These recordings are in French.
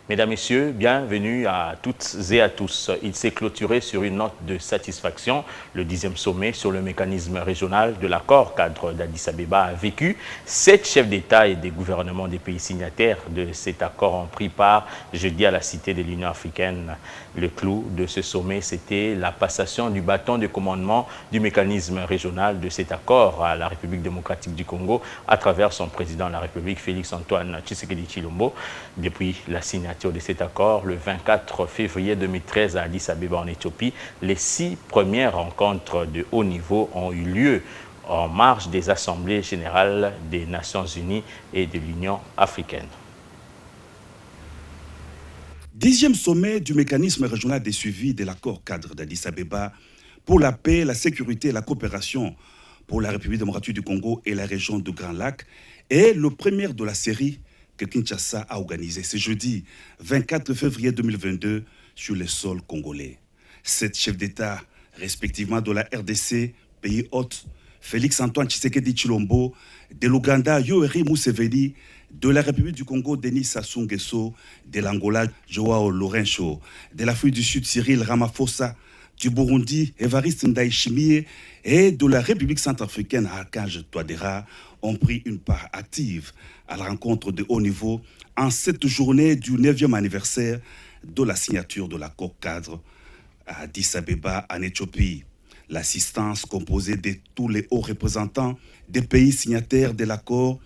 Mesdames, Messieurs, bienvenue à toutes et à tous. Il s'est clôturé sur une note de satisfaction. Le 10e sommet sur le mécanisme régional de l'accord cadre d'Addis Abeba a vécu. 7 chefs d'État et des gouvernements des pays signataires de cet accord ont pris part jeudi à la Cité de l'Union africaine. Le clou de ce sommet, c'était la passation du bâton de commandement du mécanisme régional de cet accord à la République démocratique du Congo à travers son président de la République, Félix-Antoine Tshisekedi Tshilombo. Depuis la signature de cet accord, le 24 février 2013 à Addis Abeba en Éthiopie, les 6 premières rencontres de haut niveau ont eu lieu en marge des assemblées générales des Nations Unies et de l'Union africaine. 10e sommet du mécanisme régional des suivis de l'accord cadre d'Addis Abeba pour la paix, la sécurité et la coopération pour la République démocratique du Congo et la région du Grand Lac est le premier de la série que Kinshasa a organisé ce jeudi 24 février 2022 sur le sol congolais. 7 chefs d'État, respectivement de la RDC, pays hôte, Félix-Antoine Tshisekedi Tshilombo, de l'Ouganda, Yoweri Museveni, de la République du Congo, Denis Sassou Nguesso, de l'Angola, Joao Lourenço, de l'Afrique du Sud, Cyril Ramaphosa, du Burundi, Évariste Ndayishimiye et de la République centrafricaine, Archange Touadéra, ont pris une part active à la rencontre de haut niveau en cette journée du 9e anniversaire de la signature de l'accord cadre à Addis Abeba en Éthiopie. L'assistance composée de tous les hauts représentants des pays signataires de l'accord,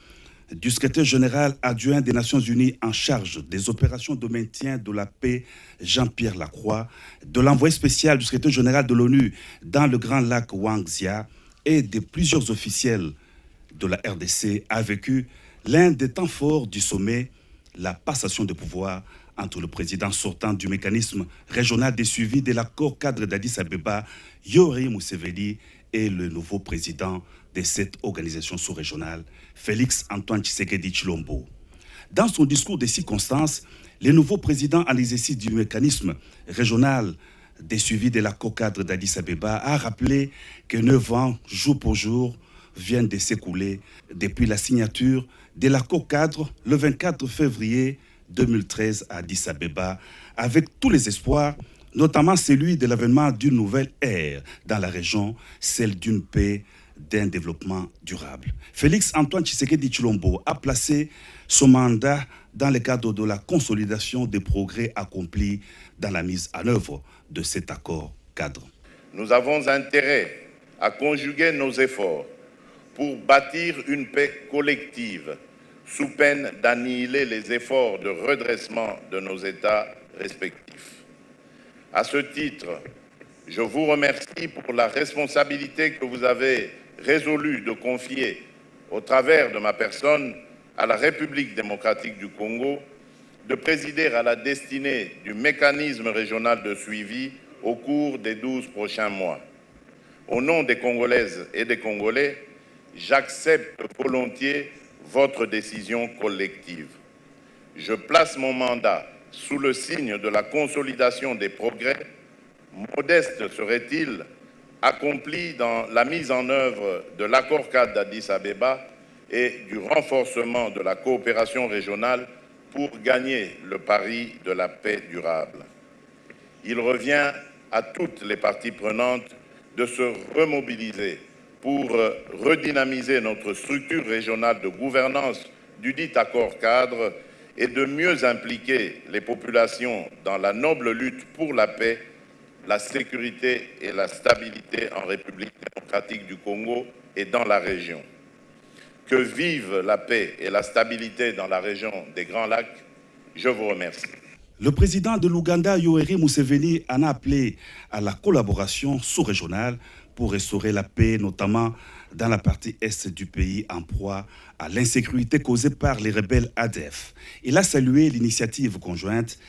du secrétaire général adjoint des Nations Unies en charge des opérations de maintien de la paix, Jean-Pierre Lacroix, de l'envoyé spécial du secrétaire général de l'ONU dans le Grand Lac Wang Zia et de plusieurs officiels de la RDC a vécu l'un des temps forts du sommet, la passation de pouvoir entre le président sortant du mécanisme régional des suivis de l'accord cadre d'Addis Abeba, Yoweri Museveni, et le nouveau président de cette organisation sous-régionale, Félix-Antoine Tshisekedi Tshilombo. Dans son discours de circonstances, le nouveau président en exercice du mécanisme régional des suivis de l'accord cadre d'Addis Abeba a rappelé que 9 ans, jour pour jour, viennent de s'écouler depuis la signature de l'accord cadre le 24 février 2013 à Addis Abeba, avec tous les espoirs, notamment celui de l'avènement d'une nouvelle ère dans la région, celle d'une paix, d'un développement durable. Félix-Antoine Tshisekedi Tshilombo a placé son mandat dans le cadre de la consolidation des progrès accomplis dans la mise en œuvre de cet accord cadre. Nous avons intérêt à conjuguer nos efforts pour bâtir une paix collective sous peine d'annihiler les efforts de redressement de nos États respectifs. À ce titre, je vous remercie pour la responsabilité que vous avez résolu de confier au travers de ma personne à la République démocratique du Congo de présider à la destinée du mécanisme régional de suivi au cours des 12 prochains mois. Au nom des Congolaises et des Congolais, j'accepte volontiers votre décision collective. Je place mon mandat sous le signe de la consolidation des progrès, modeste serait-il, accomplis dans la mise en œuvre de l'accord cadre d'Addis Abeba et du renforcement de la coopération régionale pour gagner le pari de la paix durable. Il revient à toutes les parties prenantes de se remobiliser pour redynamiser notre structure régionale de gouvernance du dit accord cadre et de mieux impliquer les populations dans la noble lutte pour la paix, la sécurité et la stabilité en République démocratique du Congo et dans la région. Que vive la paix et la stabilité dans la région des Grands Lacs. Je vous remercie. Le président de l'Ouganda, Yoweri Museveni, en a appelé à la collaboration sous-régionale pour restaurer la paix, notamment dans la partie est du pays en proie à l'insécurité causée par les rebelles ADF. Il a salué l'initiative conjointe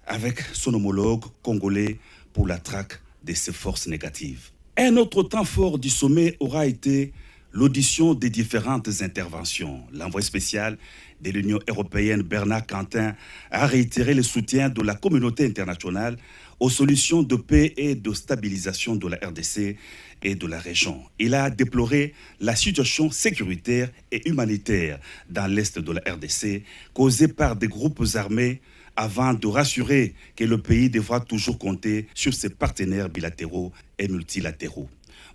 avec son homologue congolais pour la traque de ces forces négatives. Un autre temps fort du sommet aura été l'audition des différentes interventions. L'envoyé spécial de l'Union européenne, Bernard Quentin, a réitéré le soutien de la communauté internationale aux solutions de paix et de stabilisation de la RDC et de la région. Il a déploré la situation sécuritaire et humanitaire dans l'est de la RDC causée par des groupes armés avant de rassurer que le pays devra toujours compter sur ses partenaires bilatéraux et multilatéraux.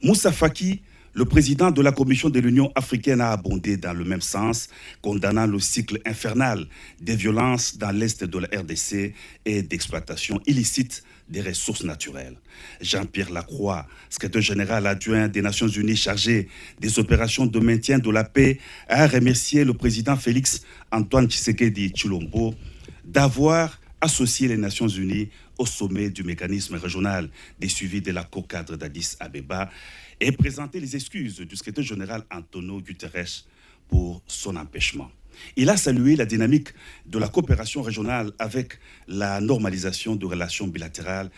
Moussa Faki, le président de la Commission de l'Union africaine, a abondé dans le même sens, condamnant le cycle infernal des violences dans l'est de la RDC et d'exploitation illicite des ressources naturelles. Jean-Pierre Lacroix, secrétaire général adjoint des Nations Unies chargé des opérations de maintien de la paix, a remercié le président Félix Antoine Tshisekedi Tshilombo d'avoir associé les Nations Unies au sommet du mécanisme régional des suivis de l'accord cadre d'Addis Abeba et présenter les excuses du secrétaire général Antonio Guterres pour son empêchement. Il a salué la dynamique de la coopération régionale avec la normalisation de relations bilatérales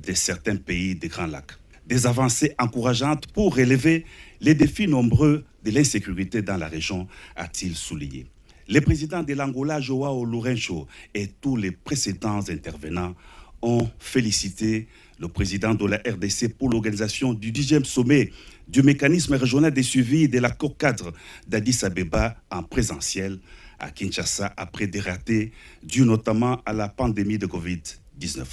de certains pays des Grands Lacs. Des avancées encourageantes pour relever les défis nombreux de l'insécurité dans la région, a-t-il souligné. Les présidents de l'Angola, Joao Lourenço, et tous les précédents intervenants ont félicité le président de la RDC pour l'organisation du 10e sommet du mécanisme régional des suivis de l'accord cadre d'Addis Abeba en présentiel à Kinshasa après des ratés dus notamment à la pandémie de Covid-19.